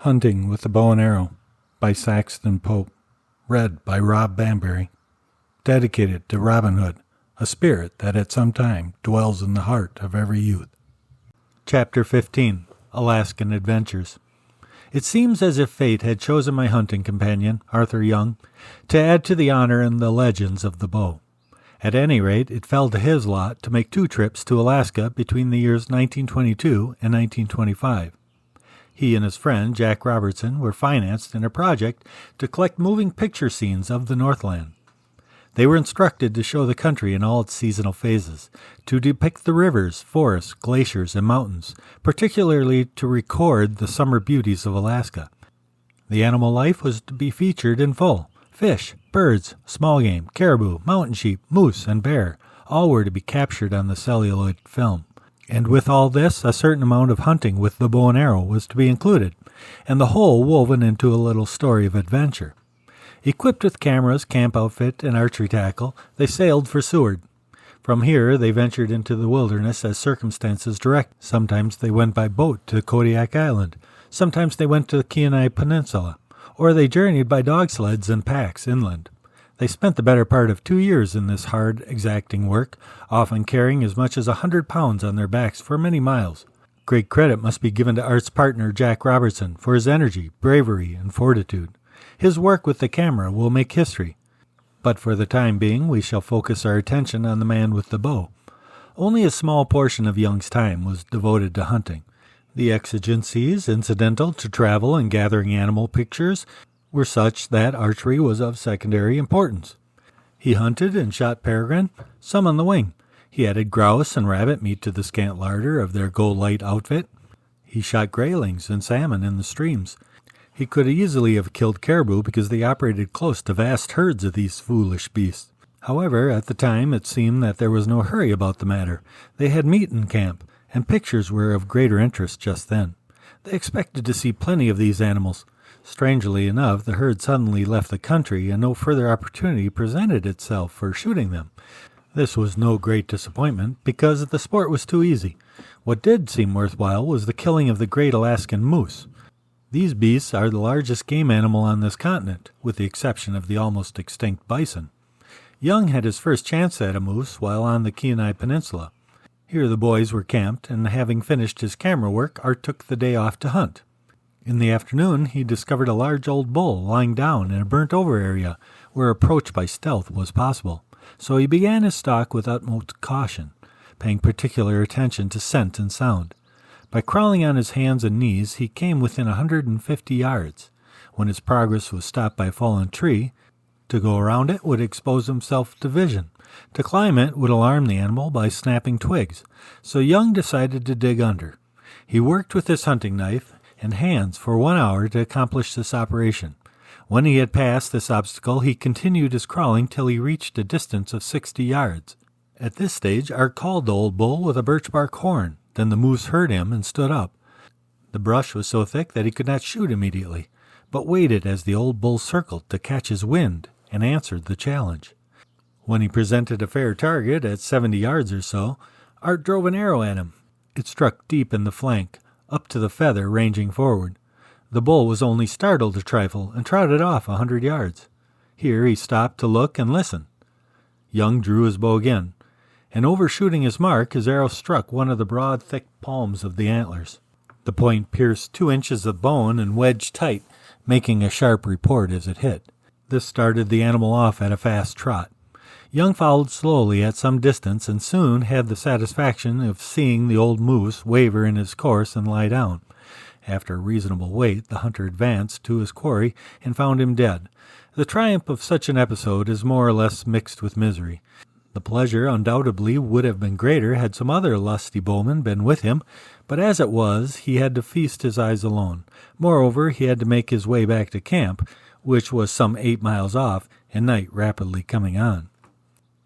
Hunting with the Bow and Arrow by Saxton Pope. Read by Bambery. Dedicated to Robin Hood, a spirit that at some time dwells in the heart of every youth. Chapter 15. Alaskan Adventures. It seems as if fate had chosen my hunting companion, Arthur Young, to add to the honor and the legends of the bow. At any rate, it fell to his lot to make 2 trips to Alaska between the years 1922 and 1925. He and his friend, Jack Robertson, were financed in a project to collect moving picture scenes of the Northland. They were instructed to show the country in all its seasonal phases, to depict the rivers, forests, glaciers, and mountains, particularly to record the summer beauties of Alaska. The animal life was to be featured in full. Fish, birds, small game, caribou, mountain sheep, moose, and bear, all were to be captured on the celluloid film. And with all this, a certain amount of hunting with the bow and arrow was to be included, and the whole woven into a little story of adventure. Equipped with cameras, camp outfit, and archery tackle, they sailed for Seward. From here, they ventured into the wilderness as circumstances directed. Sometimes they went by boat to Kodiak Island. Sometimes they went to the Kenai Peninsula, or they journeyed by dog sleds and packs inland. They spent the better part of 2 years in this hard, exacting work, often carrying as much as 100 pounds on their backs for many miles. Great credit must be given to Art's partner, Jack Robertson, for his energy, bravery, and fortitude. His work with the camera will make history. But for the time being, we shall focus our attention on the man with the bow. Only a small portion of Young's time was devoted to hunting. The exigencies incidental to travel and gathering animal pictures were such that archery was of secondary importance. He hunted and shot peregrine, some on the wing. He added grouse and rabbit meat to the scant larder of their go-light outfit. He shot graylings and salmon in the streams. He could easily have killed caribou because they operated close to vast herds of these foolish beasts. However, at the time it seemed that there was no hurry about the matter. They had meat in camp, and pictures were of greater interest just then. They expected to see plenty of these animals. Strangely enough, the herd suddenly left the country, and no further opportunity presented itself for shooting them. This was no great disappointment, because the sport was too easy. What did seem worthwhile was the killing of the great Alaskan moose. These beasts are the largest game animal on this continent, with the exception of the almost extinct bison. Young had his first chance at a moose while on the Kenai Peninsula. Here the boys were camped, and having finished his camera work, Art took the day off to hunt. In the afternoon, he discovered a large old bull lying down in a burnt-over area where approach by stealth was possible. So he began his stalk with utmost caution, paying particular attention to scent and sound. By crawling on his hands and knees, he came within 150 yards. When his progress was stopped by a fallen tree, to go around it would expose himself to vision. To climb it would alarm the animal by snapping twigs. So Young decided to dig under. He worked with his hunting knife and hands for 1 hour to accomplish this operation. When he had passed this obstacle, he continued his crawling till he reached a distance of 60 yards. At this stage, Art called the old bull with a birch bark horn. Then the moose heard him and stood up. The brush was so thick that he could not shoot immediately, but waited as the old bull circled to catch his wind and answered the challenge. When he presented a fair target at 70 yards or so, Art drove an arrow at him. It struck deep in the flank, up to the feather ranging forward. The bull was only startled a trifle and trotted off 100 yards. Here he stopped to look and listen. Young drew his bow again, and overshooting his mark, his arrow struck one of the broad, thick palms of the antlers. The point pierced 2 inches of bone and wedged tight, making a sharp report as it hit. This started the animal off at a fast trot. Young followed slowly at some distance and soon had the satisfaction of seeing the old moose waver in his course and lie down. After a reasonable wait, the hunter advanced to his quarry and found him dead. The triumph of such an episode is more or less mixed with misery. The pleasure undoubtedly would have been greater had some other lusty bowman been with him, but as it was, he had to feast his eyes alone. Moreover, he had to make his way back to camp, which was some 8 miles off, and night rapidly coming on.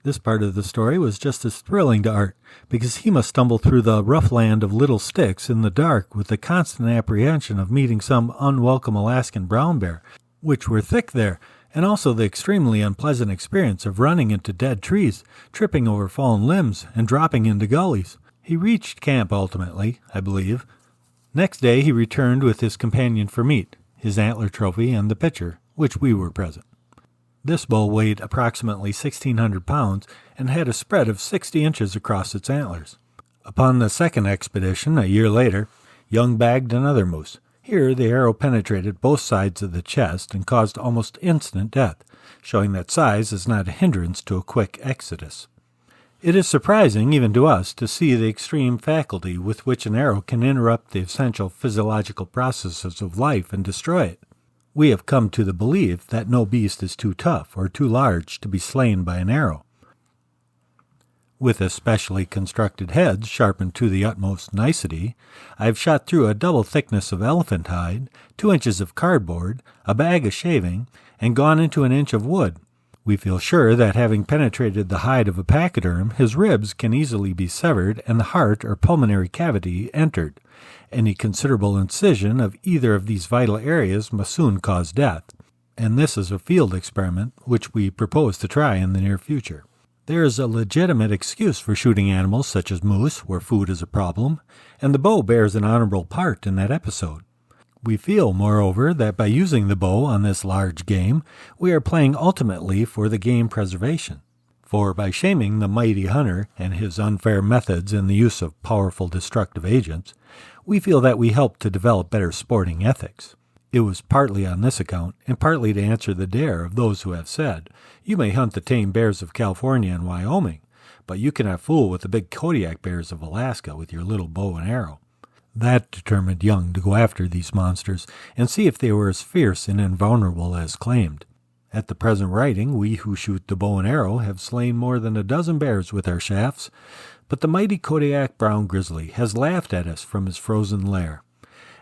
This part of the story was just as thrilling to Art, because he must stumble through the rough land of little sticks in the dark with the constant apprehension of meeting some unwelcome Alaskan brown bear, which were thick there, and also the extremely unpleasant experience of running into dead trees, tripping over fallen limbs, and dropping into gullies. He reached camp ultimately, I believe, Next day he returned with his companion for meat, his antler trophy, and the pitcher, which we were present. This bow weighed approximately 1,600 pounds and had a spread of 60 inches across its antlers. Upon the second expedition, a year later, Young bagged another moose. Here the arrow penetrated both sides of the chest and caused almost instant death, showing that size is not a hindrance to a quick exodus. It is surprising, even to us, to see the extreme faculty with which an arrow can interrupt the essential physiological processes of life and destroy it. We have come to the belief that no beast is too tough or too large to be slain by an arrow. With especially constructed heads sharpened to the utmost nicety, I have shot through a double thickness of elephant hide, 2 inches of cardboard, a bag of shaving, and gone into an inch of wood. We feel sure that having penetrated the hide of a pachyderm, his ribs can easily be severed and the heart or pulmonary cavity entered. Any considerable incision of either of these vital areas must soon cause death, and this is a field experiment which we propose to try in the near future. There is a legitimate excuse for shooting animals such as moose where food is a problem, and the bow bears an honorable part in that episode. We feel, moreover, that by using the bow on this large game, we are playing ultimately for the game preservation. For by shaming the mighty hunter and his unfair methods in the use of powerful destructive agents, we feel that we help to develop better sporting ethics. It was partly on this account, and partly to answer the dare of those who have said, "You may hunt the tame bears of California and Wyoming, but you cannot fool with the big Kodiak bears of Alaska with your little bow and arrow." That determined Young to go after these monsters and see if they were as fierce and invulnerable as claimed. At the present writing, we who shoot the bow and arrow have slain more than a dozen bears with our shafts, but the mighty Kodiak brown grizzly has laughed at us from his frozen lair.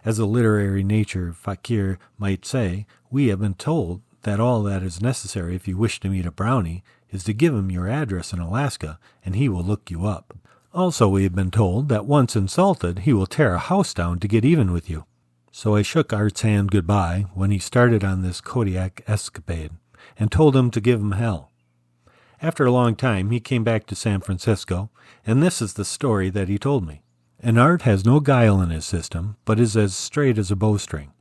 As a literary nature fakir might say, we have been told that all that is necessary if you wish to meet a brownie is to give him your address in Alaska, and he will look you up. Also, we have been told that once insulted, he will tear a house down to get even with you. So I shook Art's hand goodbye when he started on this Kodiak escapade, and told him to give him hell. After a long time, he came back to San Francisco, and this is the story that he told me. And Art has no guile in his system, but is as straight as a bowstring.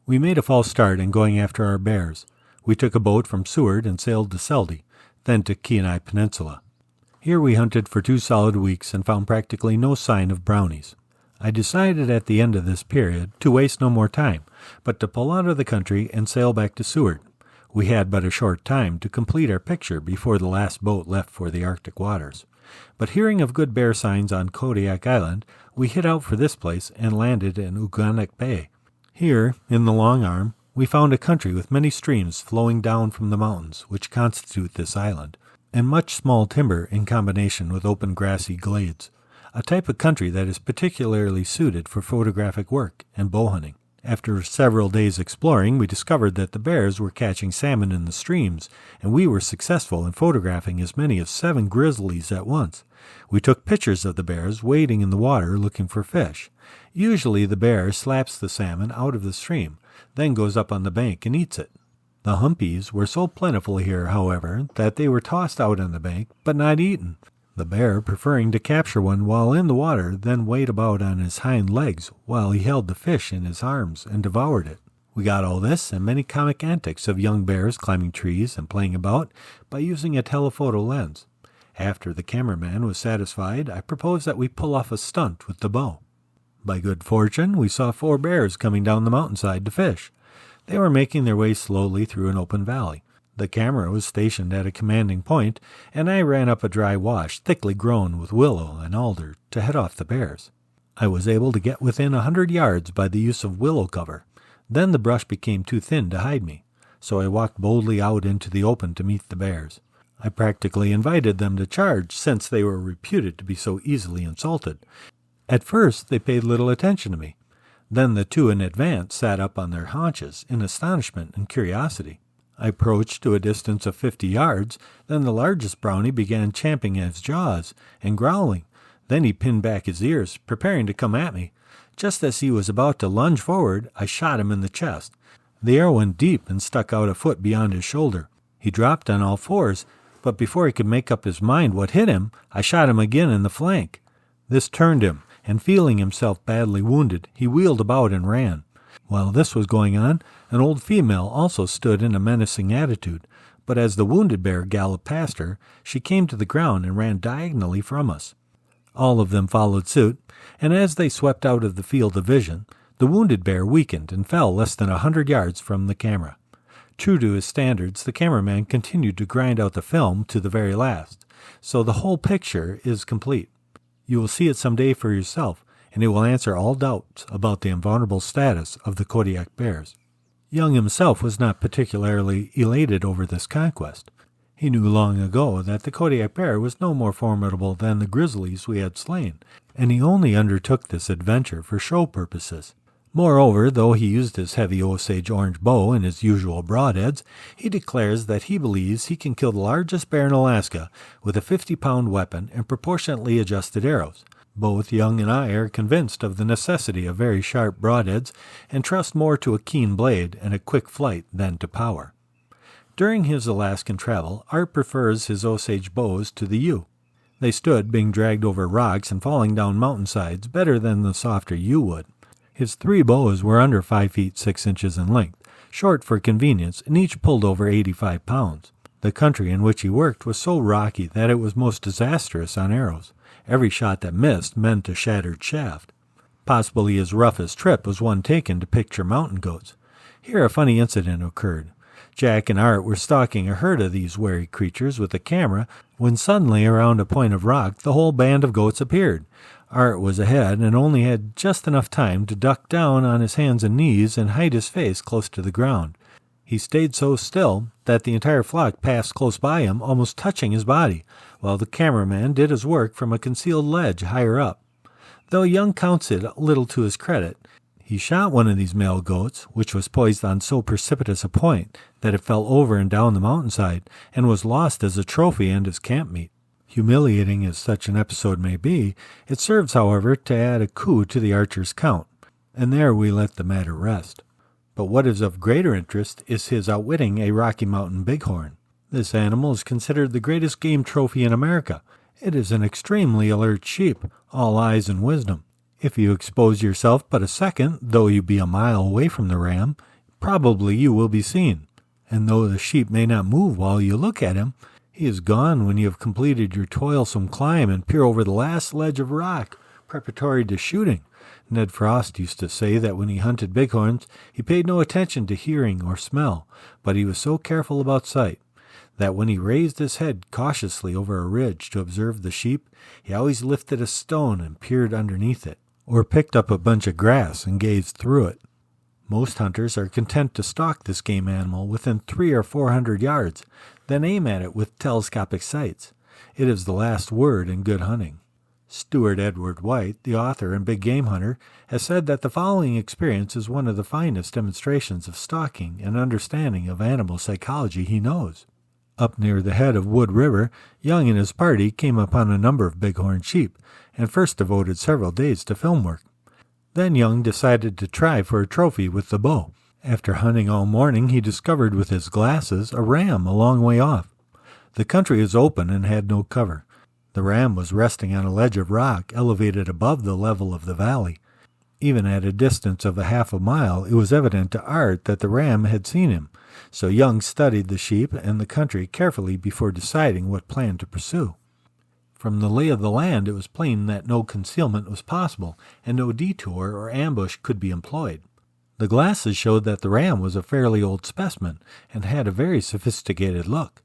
We made a false start in going after our bears. We took a boat from Seward and sailed to Seldy, then to Kenai Peninsula. Here we hunted for 2 solid weeks and found practically no sign of brownies. I decided at the end of this period to waste no more time, but to pull out of the country and sail back to Seward. We had but a short time to complete our picture before the last boat left for the Arctic waters. But hearing of good bear signs on Kodiak Island, we hit out for this place and landed in Uganik Bay. Here, in the long arm, we found a country with many streams flowing down from the mountains which constitute this island, and much small timber in combination with open grassy glades, a type of country that is particularly suited for photographic work and bow hunting. After several days exploring, we discovered that the bears were catching salmon in the streams, and we were successful in photographing as many as 7 grizzlies at once. We took pictures of the bears wading in the water looking for fish. Usually the bear slaps the salmon out of the stream, then goes up on the bank and eats it. The humpies were so plentiful here, however, that they were tossed out on the bank, but not eaten. The bear preferring to capture one while in the water, then wade about on his hind legs while he held the fish in his arms and devoured it. We got all this and many comic antics of young bears climbing trees and playing about by using a telephoto lens. After the cameraman was satisfied, I proposed that we pull off a stunt with the bow. By good fortune, we saw 4 bears coming down the mountainside to fish. They were making their way slowly through an open valley. The camera was stationed at a commanding point, and I ran up a dry wash thickly grown with willow and alder to head off the bears. I was able to get within 100 yards by the use of willow cover. Then the brush became too thin to hide me, so I walked boldly out into the open to meet the bears. I practically invited them to charge, since they were reputed to be so easily insulted. At first they paid little attention to me. Then the 2 in advance sat up on their haunches in astonishment and curiosity. I approached to a distance of 50 yards, then the largest brownie began champing at his jaws and growling. Then he pinned back his ears, preparing to come at me. Just as he was about to lunge forward, I shot him in the chest. The arrow went deep and stuck out a foot beyond his shoulder. He dropped on all 4s, but before he could make up his mind what hit him, I shot him again in the flank. This turned him, and feeling himself badly wounded, he wheeled about and ran. While this was going on, an old female also stood in a menacing attitude, but as the wounded bear galloped past her, she came to the ground and ran diagonally from us. All of them followed suit, and as they swept out of the field of vision, the wounded bear weakened and fell less than 100 yards from the camera. True to his standards, the cameraman continued to grind out the film to the very last, so the whole picture is complete. You will see it someday for yourself, and it will answer all doubts about the invulnerable status of the Kodiak bears. Young himself was not particularly elated over this conquest. He knew long ago that the Kodiak bear was no more formidable than the grizzlies we had slain, and he only undertook this adventure for show purposes. Moreover, though he used his heavy Osage orange bow and his usual broadheads, he declares that he believes he can kill the largest bear in Alaska with a 50-pound weapon and proportionately adjusted arrows. Both Young and I are convinced of the necessity of very sharp broadheads and trust more to a keen blade and a quick flight than to power. During his Alaskan travel, Art prefers his Osage bows to the yew. They stood being dragged over rocks and falling down mountainsides better than the softer yew wood. His 3 bows were under 5 feet 6 inches in length, short for convenience, and each pulled over 85 pounds. The country in which he worked was so rocky that it was most disastrous on arrows. Every shot that missed meant a shattered shaft. Possibly his roughest trip was one taken to picture mountain goats. Here a funny incident occurred. Jack and Art were stalking a herd of these wary creatures with a camera when suddenly around a point of rock the whole band of goats appeared. Art was ahead and only had just enough time to duck down on his hands and knees and hide his face close to the ground. He stayed so still that the entire flock passed close by him, almost touching his body, while the cameraman did his work from a concealed ledge higher up. Though Young counts it little to his credit, he shot one of these male goats, which was poised on so precipitous a point that it fell over and down the mountainside and was lost as a trophy and as camp meat. Humiliating as such an episode may be, it serves, however, to add a coup to the archer's count, and there we let the matter rest. But what is of greater interest is his outwitting a Rocky Mountain bighorn. This animal is considered the greatest game trophy in America. It is an extremely alert sheep, all eyes and wisdom. If you expose yourself but a second, though you be a mile away from the ram, probably you will be seen. And though the sheep may not move while you look at him, he is gone when you have completed your toilsome climb and peer over the last ledge of rock, preparatory to shooting. Ned Frost used to say that when he hunted bighorns, he paid no attention to hearing or smell, but he was so careful about sight that when he raised his head cautiously over a ridge to observe the sheep, he always lifted a stone and peered underneath it, or picked up a bunch of grass and gazed through it. Most hunters are content to stalk this game animal within 300 or 400 yards, then aim at it with telescopic sights. It is the last word in good hunting. Stuart Edward White, the author and big game hunter, has said that the following experience is one of the finest demonstrations of stalking and understanding of animal psychology he knows. Up near the head of Wood River, Young and his party came upon a number of bighorn sheep, and first devoted several days to film work. Then Young decided to try for a trophy with the bow. After hunting all morning, he discovered with his glasses a ram a long way off. The country is open and had no cover. The ram was resting on a ledge of rock elevated above the level of the valley. Even at a distance of a half a mile, it was evident to Art that the ram had seen him, so Young studied the sheep and the country carefully before deciding what plan to pursue. From the lay of the land, it was plain that no concealment was possible, and no detour or ambush could be employed. The glasses showed that the ram was a fairly old specimen, and had a very sophisticated look.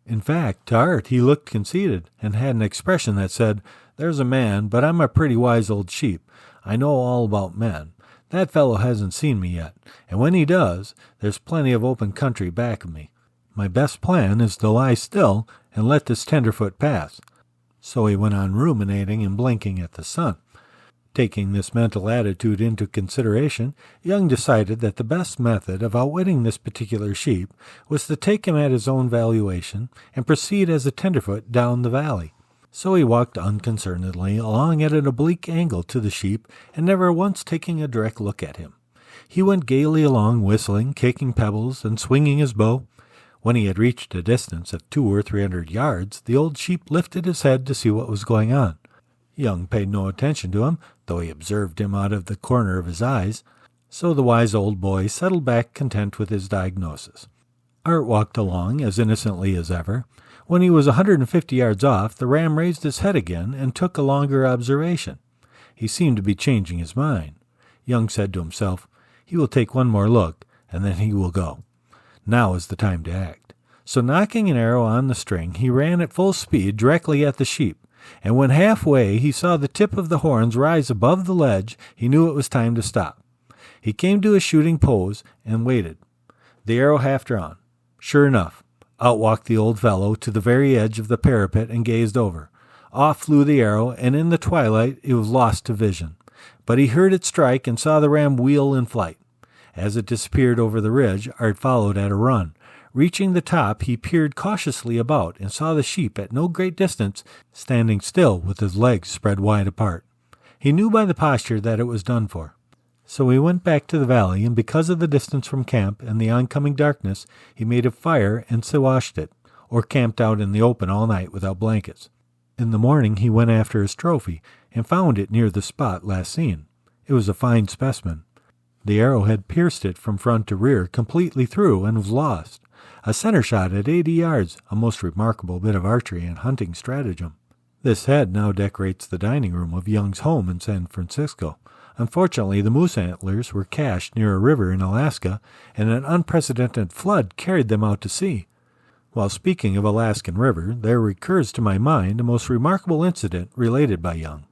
In fact, to Art he looked conceited, and had an expression that said, "There's a man, but I'm a pretty wise old sheep. I know all about men. That fellow hasn't seen me yet, and when he does, there's plenty of open country back of me. My best plan is to lie still and let this tenderfoot pass." So he went on ruminating and blinking at the sun. Taking this mental attitude into consideration, Young decided that the best method of outwitting this particular sheep was to take him at his own valuation and proceed as a tenderfoot down the valley. So he walked unconcernedly along at an oblique angle to the sheep and never once taking a direct look at him. He went gaily along, whistling, kicking pebbles, and swinging his bow. When he had reached a distance of 200 or 300 yards, the old sheep lifted his head to see what was going on. Young paid no attention to him, though he observed him out of the corner of his eyes, so the wise old boy settled back content with his diagnosis. Art walked along as innocently as ever. When he was 150 yards off, the ram raised his head again and took a longer observation. He seemed to be changing his mind. Young said to himself, "He will take one more look, and then he will go. Now is the time to act." So knocking an arrow on the string, he ran at full speed directly at the sheep, and when halfway he saw the tip of the horns rise above the ledge, he knew it was time to stop. He came to a shooting pose and waited, the arrow half drawn. Sure enough, out walked the old fellow to the very edge of the parapet and gazed over. Off flew the arrow, and in the twilight it was lost to vision. But he heard it strike and saw the ram wheel in flight. As it disappeared over the ridge, Art followed at a run. Reaching the top, he peered cautiously about and saw the sheep at no great distance, standing still with his legs spread wide apart. He knew by the posture that it was done for. So he went back to the valley, and because of the distance from camp and the oncoming darkness, he made a fire and washed it, or camped out in the open all night without blankets. In the morning he went after his trophy, and found it near the spot last seen. It was a fine specimen. The arrow had pierced it from front to rear, completely through, and was lost. A center shot at 80 yards, a most remarkable bit of archery and hunting stratagem. This head now decorates the dining room of Young's home in San Francisco. Unfortunately, the moose antlers were cached near a river in Alaska, and an unprecedented flood carried them out to sea. While speaking of Alaskan River, there recurs to my mind a most remarkable incident related by Young.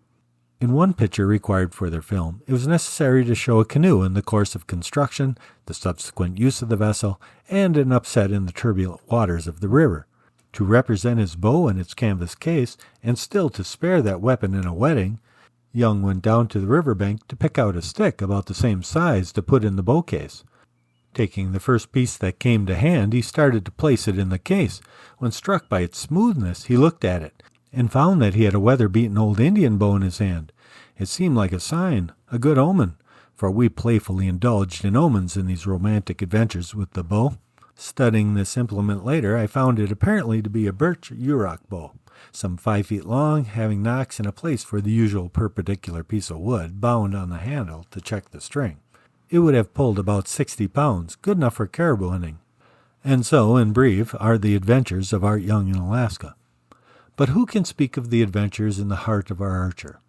In one picture required for their film, it was necessary to show a canoe in the course of construction, the subsequent use of the vessel, and an upset in the turbulent waters of the river. To represent his bow in its canvas case, and still to spare that weapon in a wedding, Young went down to the riverbank to pick out a stick about the same size to put in the bow case. Taking the first piece that came to hand, he started to place it in the case. When struck by its smoothness, he looked at it, and found that he had a weather-beaten old Indian bow in his hand. It seemed like a sign, a good omen, for we playfully indulged in omens in these romantic adventures with the bow. Studying this implement later, I found it apparently to be a birch Yurok bow, some 5 feet long, having nocks and a place for the usual perpendicular piece of wood bound on the handle to check the string. It would have pulled about 60 pounds, good enough for caribou hunting. And so, in brief, are the adventures of Art Young in Alaska. But who can speak of the adventures in the heart of our archer?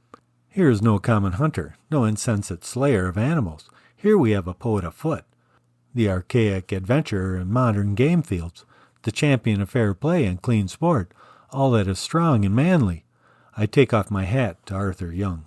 Here is no common hunter, no insensate slayer of animals. Here we have a poet afoot, the archaic adventurer in modern game fields, the champion of fair play and clean sport, all that is strong and manly. I take off my hat to Arthur Young.